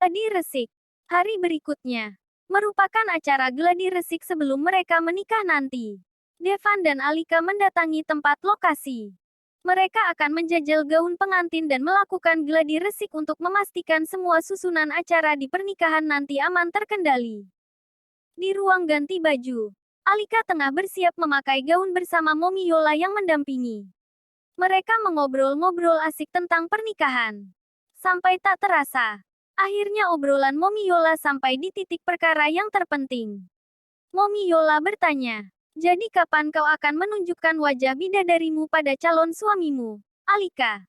Gladi Resik. Hari berikutnya merupakan acara gladi resik sebelum mereka menikah nanti. Devan dan Alika mendatangi tempat lokasi. Mereka akan menjajal gaun pengantin dan melakukan gladi resik untuk memastikan semua susunan acara di pernikahan nanti aman terkendali. Di ruang ganti baju, Alika tengah bersiap memakai gaun bersama Momi Yola yang mendampingi. Mereka mengobrol-ngobrol asik tentang pernikahan. Sampai tak terasa, akhirnya obrolan Momi Yola sampai di titik perkara yang terpenting. Momi Yola bertanya, jadi kapan kau akan menunjukkan wajah bidadarimu pada calon suamimu, Alika?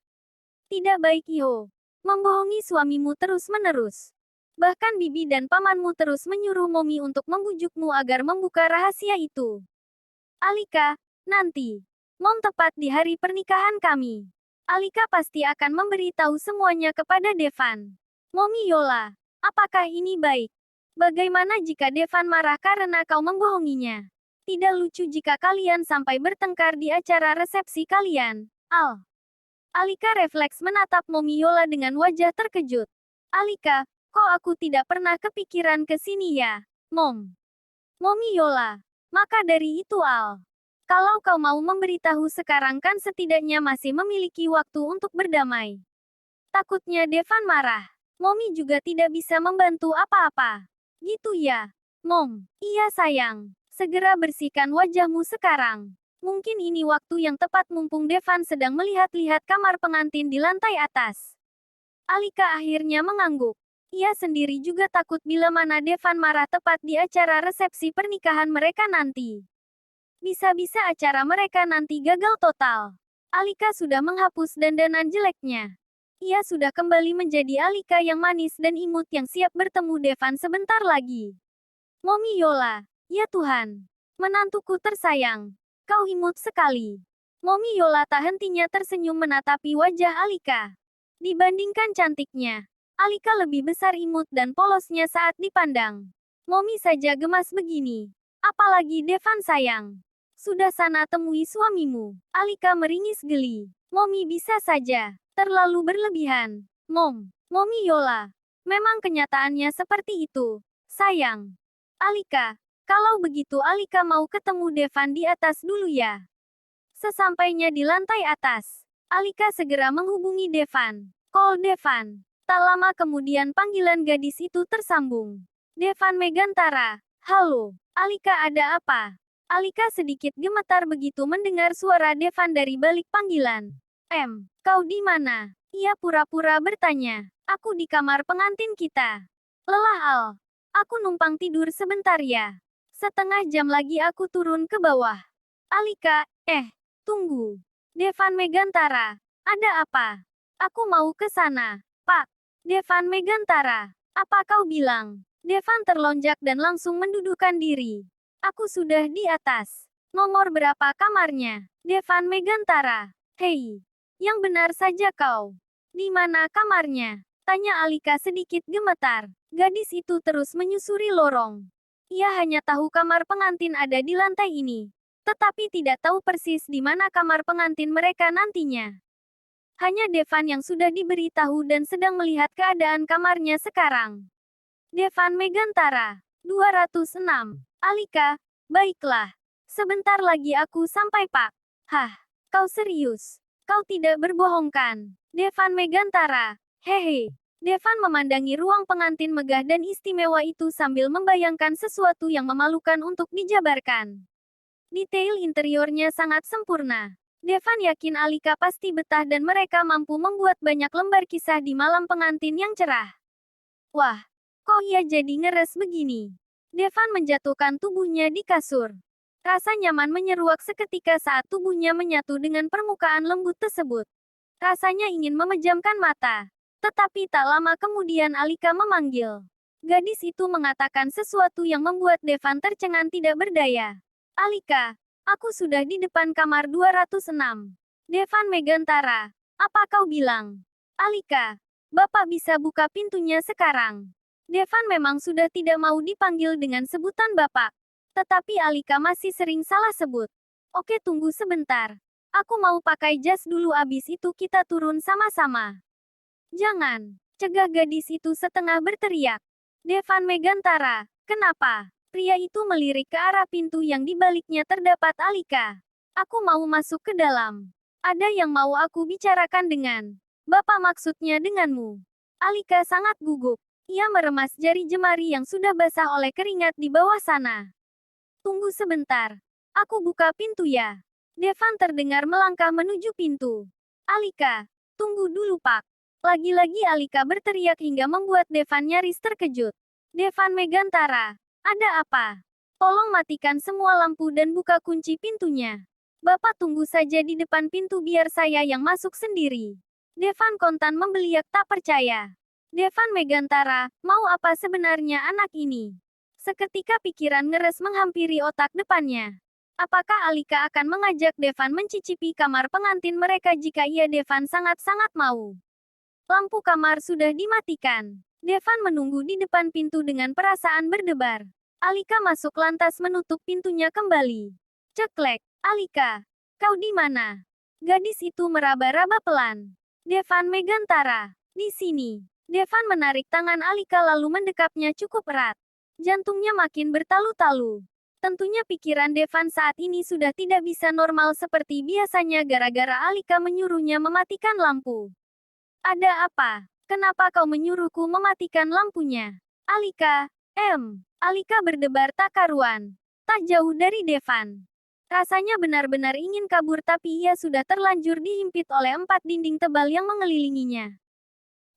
Tidak baik Iho. Membohongi suamimu terus-menerus. Bahkan bibi dan pamanmu terus menyuruh Momi untuk membujukmu agar membuka rahasia itu. Alika, nanti. Mom tepat di hari pernikahan kami. Alika pasti akan memberitahu semuanya kepada Devan. Momi Yola, apakah ini baik? Bagaimana jika Devan marah karena kau membohonginya? Tidak lucu jika kalian sampai bertengkar di acara resepsi kalian, Al. Alika refleks menatap Momi Yola dengan wajah terkejut. Alika, kok aku tidak pernah kepikiran ke sini ya, Mom? Momi Yola, maka dari itu Al. Kalau kau mau memberitahu sekarang kan setidaknya masih memiliki waktu untuk berdamai. Takutnya Devan marah. Momi juga tidak bisa membantu apa-apa. Gitu ya, Mom. Iya sayang. Segera bersihkan wajahmu sekarang. Mungkin ini waktu yang tepat mumpung Devan sedang melihat-lihat kamar pengantin di lantai atas. Alika akhirnya mengangguk. Ia sendiri juga takut bila mana Devan marah tepat di acara resepsi pernikahan mereka nanti. Bisa-bisa acara mereka nanti gagal total. Alika sudah menghapus dandanan jeleknya. Ia sudah kembali menjadi Alika yang manis dan imut yang siap bertemu Devan sebentar lagi. Momi Yola, ya Tuhan. Menantuku tersayang. Kau imut sekali. Momi Yola tak hentinya tersenyum menatapi wajah Alika. Dibandingkan cantiknya, Alika lebih besar imut dan polosnya saat dipandang. Momi saja gemas begini. Apalagi Devan sayang. Sudah sana temui suamimu. Alika meringis geli. Momi bisa saja. Terlalu berlebihan. Momi Yola. Memang kenyataannya seperti itu. Sayang. Alika. Kalau begitu Alika mau ketemu Devan di atas dulu ya. Sesampainya di lantai atas, Alika segera menghubungi Devan. Call Devan. Tak lama kemudian panggilan gadis itu tersambung. Devan Megantara. Halo. Alika ada apa? Alika sedikit gemetar begitu mendengar suara Devan dari balik panggilan. Kau di mana? Ia pura-pura bertanya. Aku di kamar pengantin kita. Lelah Al. Aku numpang tidur sebentar ya. Setengah jam lagi aku turun ke bawah. Alika, tunggu. Devan Megantara. Ada apa? Aku mau ke sana. Pak. Devan Megantara. Apa kau bilang? Devan terlonjak dan langsung menduduhkan diri. Aku sudah di atas. Nomor berapa kamarnya? Devan Megantara. Hei. Yang benar saja kau. Di mana kamarnya? Tanya Alika sedikit gemetar. Gadis itu terus menyusuri lorong. Ia hanya tahu kamar pengantin ada di lantai ini. Tetapi tidak tahu persis di mana kamar pengantin mereka nantinya. Hanya Devan yang sudah diberitahu dan sedang melihat keadaan kamarnya sekarang. Devan Megantara. 206. Alika, baiklah. Sebentar lagi aku sampai Pak. Hah, kau serius? Kau tidak berbohong kan? Devan Megantara. Hehe. Devan memandangi ruang pengantin megah dan istimewa itu sambil membayangkan sesuatu yang memalukan untuk dijabarkan. Detail interiornya sangat sempurna. Devan yakin Alika pasti betah dan mereka mampu membuat banyak lembar kisah di malam pengantin yang cerah. Wah, kok ia jadi ngeres begini? Devan menjatuhkan tubuhnya di kasur. Rasa nyaman menyeruak seketika saat tubuhnya menyatu dengan permukaan lembut tersebut. Rasanya ingin memejamkan mata. Tetapi tak lama kemudian Alika memanggil. Gadis itu mengatakan sesuatu yang membuat Devan tercengang tidak berdaya. Alika, aku sudah di depan kamar 206. Devan Megantara, apa kau bilang? Alika, Bapak bisa buka pintunya sekarang. Devan memang sudah tidak mau dipanggil dengan sebutan Bapak. Tetapi Alika masih sering salah sebut. Oke tunggu sebentar. Aku mau pakai jas dulu abis itu kita turun sama-sama. Jangan. Cegah gadis itu setengah berteriak. Devan Megantara, kenapa? Pria itu melirik ke arah pintu yang di baliknya terdapat Alika. Aku mau masuk ke dalam. Ada yang mau aku bicarakan dengan Bapak, maksudnya denganmu. Alika sangat gugup. Ia meremas jari jemari yang sudah basah oleh keringat di bawah sana. Tunggu sebentar. Aku buka pintu ya. Devan terdengar melangkah menuju pintu. Alika, tunggu dulu Pak. Lagi-lagi Alika berteriak hingga membuat Devan nyaris terkejut. Devan Megantara, ada apa? Tolong matikan semua lampu dan buka kunci pintunya. Bapak tunggu saja di depan pintu biar saya yang masuk sendiri. Devan kontan membeliak tak percaya. Devan Megantara, mau apa sebenarnya anak ini? Seketika pikiran ngeres menghampiri otak depannya. Apakah Alika akan mengajak Devan mencicipi kamar pengantin mereka jika ia Devan sangat-sangat mau? Lampu kamar sudah dimatikan. Devan menunggu di depan pintu dengan perasaan berdebar. Alika masuk lantas menutup pintunya kembali. Ceklek, Alika, kau di mana? Gadis itu meraba-raba pelan. Devan Megantara, di sini. Devan menarik tangan Alika lalu mendekapnya cukup erat. Jantungnya makin bertalu-talu. Tentunya pikiran Devan saat ini sudah tidak bisa normal seperti biasanya gara-gara Alika menyuruhnya mematikan lampu. Ada apa? Kenapa kau menyuruhku mematikan lampunya? Alika, Alika berdebar tak karuan. Tak jauh dari Devan. Rasanya benar-benar ingin kabur tapi ia sudah terlanjur dihimpit oleh 4 dinding tebal yang mengelilinginya.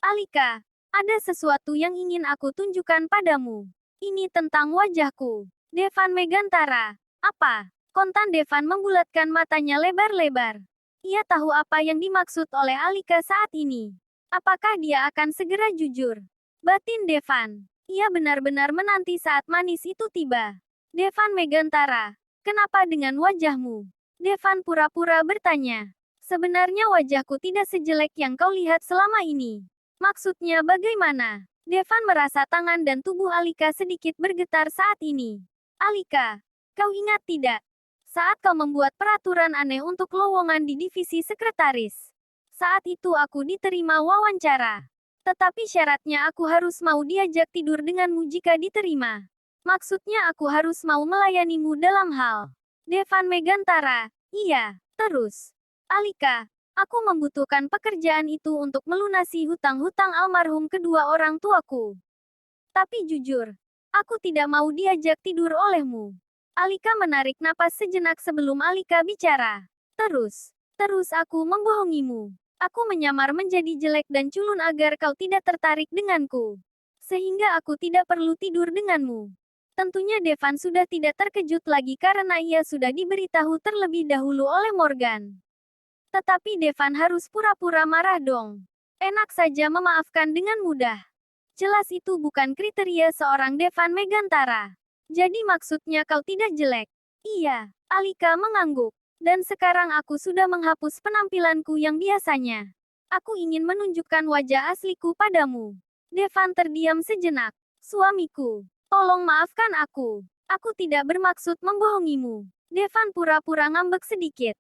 Alika, ada sesuatu yang ingin aku tunjukkan padamu. Ini tentang wajahku. Devan Megantara. Apa? Kontan Devan membulatkan matanya lebar-lebar. Ia tahu apa yang dimaksud oleh Alika saat ini. Apakah dia akan segera jujur? Batin Devan. Ia benar-benar menanti saat manis itu tiba. Devan Megantara. Kenapa dengan wajahmu? Devan pura-pura bertanya. Sebenarnya wajahku tidak sejelek yang kau lihat selama ini. Maksudnya bagaimana? Devan merasa tangan dan tubuh Alika sedikit bergetar saat ini. Alika, kau ingat tidak? Saat kau membuat peraturan aneh untuk lowongan di divisi sekretaris. Saat itu aku diterima wawancara. Tetapi syaratnya aku harus mau diajak tidur denganmu jika diterima. Maksudnya aku harus mau melayanimu dalam hal. Devan Megantara, iya, terus. Alika, aku membutuhkan pekerjaan itu untuk melunasi hutang-hutang almarhum kedua orang tuaku. Tapi jujur, aku tidak mau diajak tidur olehmu. Alika menarik napas sejenak sebelum Alika bicara. Terus aku membohongimu. Aku menyamar menjadi jelek dan culun agar kau tidak tertarik denganku. Sehingga aku tidak perlu tidur denganmu. Tentunya Devan sudah tidak terkejut lagi karena ia sudah diberitahu terlebih dahulu oleh Morgan. Tetapi Devan harus pura-pura marah dong. Enak saja memaafkan dengan mudah. Jelas itu bukan kriteria seorang Devan Megantara. Jadi maksudnya kau tidak jelek? Iya, Alika mengangguk. Dan sekarang aku sudah menghapus penampilanku yang biasanya. Aku ingin menunjukkan wajah asliku padamu. Devan terdiam sejenak. Suamiku, tolong maafkan aku. Aku tidak bermaksud membohongimu. Devan pura-pura ngambek sedikit.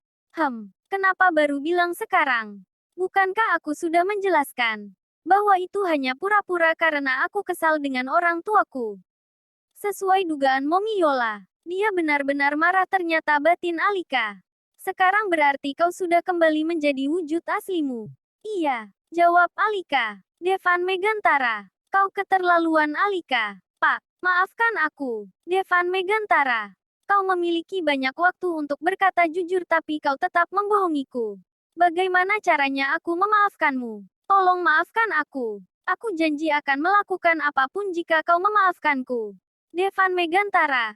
Kenapa baru bilang sekarang? Bukankah aku sudah menjelaskan bahwa itu hanya pura-pura karena aku kesal dengan orang tuaku? Sesuai dugaan Momiola, dia benar-benar marah ternyata batin Alika. Sekarang berarti kau sudah kembali menjadi wujud aslimu. Iya, jawab Alika. Devan Megantara, kau keterlaluan Alika. Pak, maafkan aku. Devan Megantara, kau memiliki banyak waktu untuk berkata jujur tapi kau tetap membohongiku. Bagaimana caranya aku memaafkanmu? Tolong maafkan aku. Aku janji akan melakukan apapun jika kau memaafkanku. Devan Megantara,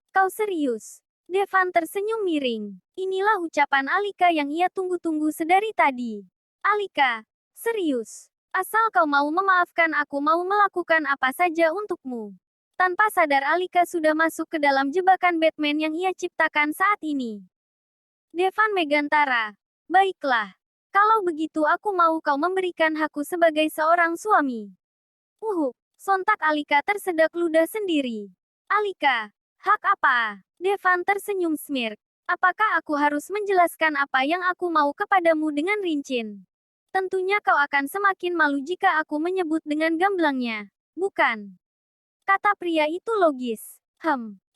kau serius? Devan tersenyum miring. Inilah ucapan Alika yang ia tunggu-tunggu sedari tadi. Alika, serius? Asal kau mau memaafkan aku mau melakukan apa saja untukmu. Tanpa sadar Alika sudah masuk ke dalam jebakan Batman yang ia ciptakan saat ini. Devan Megantara, baiklah. Kalau begitu aku mau kau memberikan hakku sebagai seorang suami. Sontak Alika tersedak ludah sendiri. Alika, hak apa? Devan tersenyum smirk. Apakah aku harus menjelaskan apa yang aku mau kepadamu dengan rinci? Tentunya kau akan semakin malu jika aku menyebut dengan gamblangnya. Bukan? Kata pria itu logis.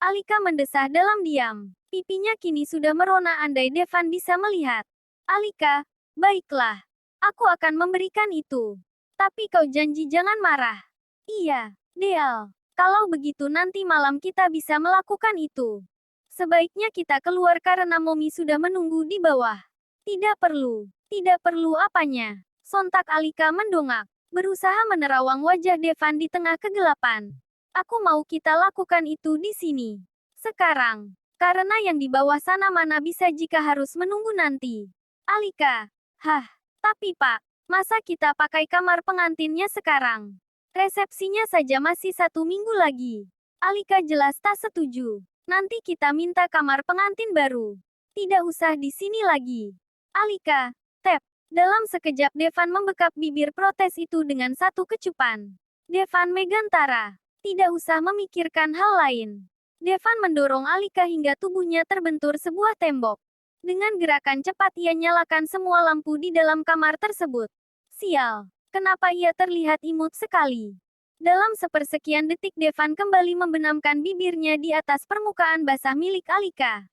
Alika mendesah dalam diam. Pipinya kini sudah merona andai Devan bisa melihat. Alika, baiklah. Aku akan memberikan itu. Tapi kau janji jangan marah. Iya, Deal. Kalau begitu nanti malam kita bisa melakukan itu. Sebaiknya kita keluar karena Momi sudah menunggu di bawah. Tidak perlu. Tidak perlu apanya. Sontak Alika mendongak. Berusaha menerawang wajah Devan di tengah kegelapan. Aku mau kita lakukan itu di sini. Sekarang. Karena yang di bawah sana mana bisa jika harus menunggu nanti. Alika. Hah. Tapi Pak, masa kita pakai kamar pengantinnya sekarang? Resepsinya saja masih 1 minggu lagi. Alika jelas tak setuju. Nanti kita minta kamar pengantin baru. Tidak usah di sini lagi. Alika, tap. Dalam sekejap Devan membekap bibir protes itu dengan satu kecupan. Devan Megantara. Tidak usah memikirkan hal lain. Devan mendorong Alika hingga tubuhnya terbentur sebuah tembok. Dengan gerakan cepat ia nyalakan semua lampu di dalam kamar tersebut. Sial. Kenapa ia terlihat imut sekali? Dalam sepersekian detik Devan kembali membenamkan bibirnya di atas permukaan basah milik Alika.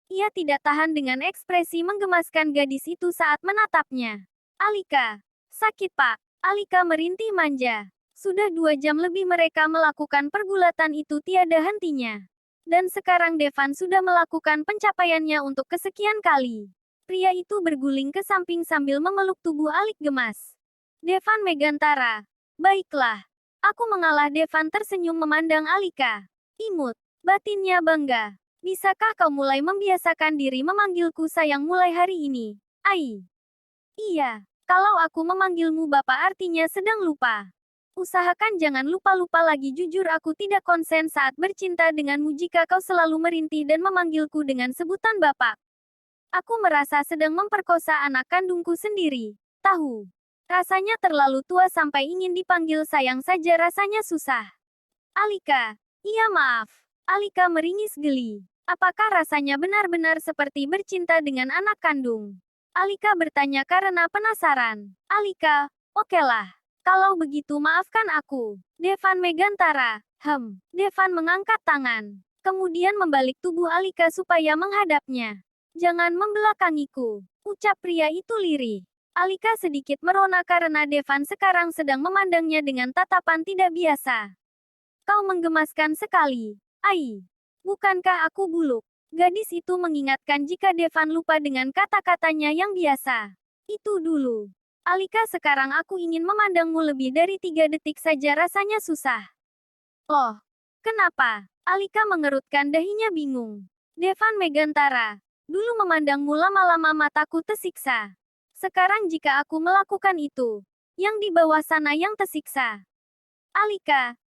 Ia tidak tahan dengan ekspresi menggemaskan gadis itu saat menatapnya. Alika. Sakit Pak. Alika merintih manja. Sudah 2 jam lebih mereka melakukan pergulatan itu tiada hentinya. Dan sekarang Devan sudah melakukan pencapaiannya untuk kesekian kali. Pria itu berguling ke samping sambil memeluk tubuh Alik gemas. Devan Megantara. Baiklah. Aku mengalah. Devan tersenyum memandang Alika. Imut. Batinnya bangga. Bisakah kau mulai membiasakan diri memanggilku sayang mulai hari ini? Ai. Iya. Kalau aku memanggilmu Bapak artinya sedang lupa. Usahakan jangan lupa-lupa lagi. Jujur aku tidak konsen saat bercinta denganmu jika kau selalu merintih dan memanggilku dengan sebutan Bapak. Aku merasa sedang memperkosa anak kandungku sendiri. Tahu. Rasanya terlalu tua sampai ingin dipanggil sayang saja rasanya susah. Alika. Iya maaf. Alika meringis geli. Apakah rasanya benar-benar seperti bercinta dengan anak kandung? Alika bertanya karena penasaran. Alika, okelah. Kalau begitu maafkan aku. Devan Megantara. Devan mengangkat tangan. Kemudian membalik tubuh Alika supaya menghadapnya. Jangan membelakangiku. Ucap pria itu lirih. Alika sedikit merona karena Devan sekarang sedang memandangnya dengan tatapan tidak biasa. Kau menggemaskan sekali. Ai. Bukankah aku buluk? Gadis itu mengingatkan jika Devan lupa dengan kata-katanya yang biasa. Itu dulu. Alika sekarang aku ingin memandangmu lebih dari 3 detik saja rasanya susah. Oh. Kenapa? Alika mengerutkan dahinya bingung. Devan Megantara. Dulu memandangmu lama-lama mataku tersiksa. Sekarang jika aku melakukan itu, yang di bawah sana yang tersiksa. Alika,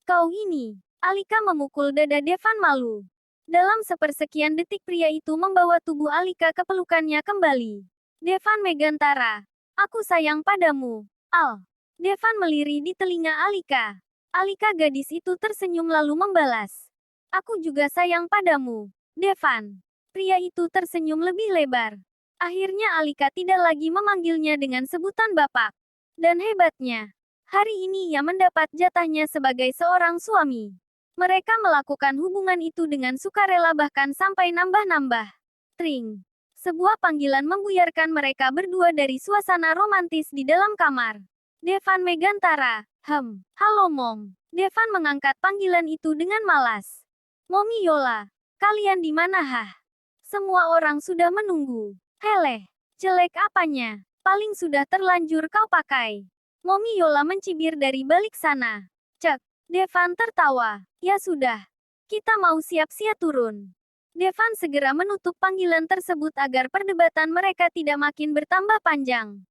kau ini. Alika memukul dada Devan malu. Dalam sepersekian detik pria itu membawa tubuh Alika ke pelukannya kembali. Devan Megantara, aku sayang padamu. Al. Devan meliri di telinga Alika. Alika gadis itu tersenyum lalu membalas. Aku juga sayang padamu, Devan. Pria itu tersenyum lebih lebar. Akhirnya Alika tidak lagi memanggilnya dengan sebutan Bapak. Dan hebatnya, hari ini ia mendapat jatahnya sebagai seorang suami. Mereka melakukan hubungan itu dengan sukarela bahkan sampai nambah-nambah. Tring. Sebuah panggilan membuyarkan mereka berdua dari suasana romantis di dalam kamar. Devan Megantara. Halo Mom. Devan mengangkat panggilan itu dengan malas. Momi Yola. Kalian di mana hah? Semua orang sudah menunggu. Heleh, jelek apanya? Paling sudah terlanjur kau pakai. Momi Yola mencibir dari balik sana. Cek, Devan tertawa. Ya sudah, kita mau siap-siap turun. Devan segera menutup panggilan tersebut agar perdebatan mereka tidak makin bertambah panjang.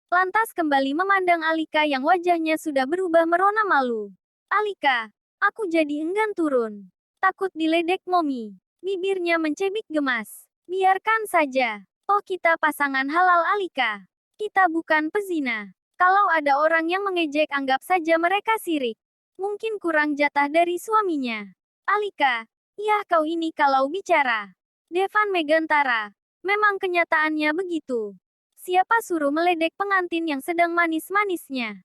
Lantas kembali memandang Alika yang wajahnya sudah berubah merona malu. Alika, aku jadi enggan turun. Takut diledek Momi. Bibirnya mencebik gemas. Biarkan saja. Oh kita pasangan halal Alika. Kita bukan pezina. Kalau ada orang yang mengejek anggap saja mereka sirik. Mungkin kurang jatah dari suaminya. Alika. Ya kau ini kalau bicara. Devan Megantara. Memang kenyataannya begitu. Siapa suruh meledek pengantin yang sedang manis-manisnya?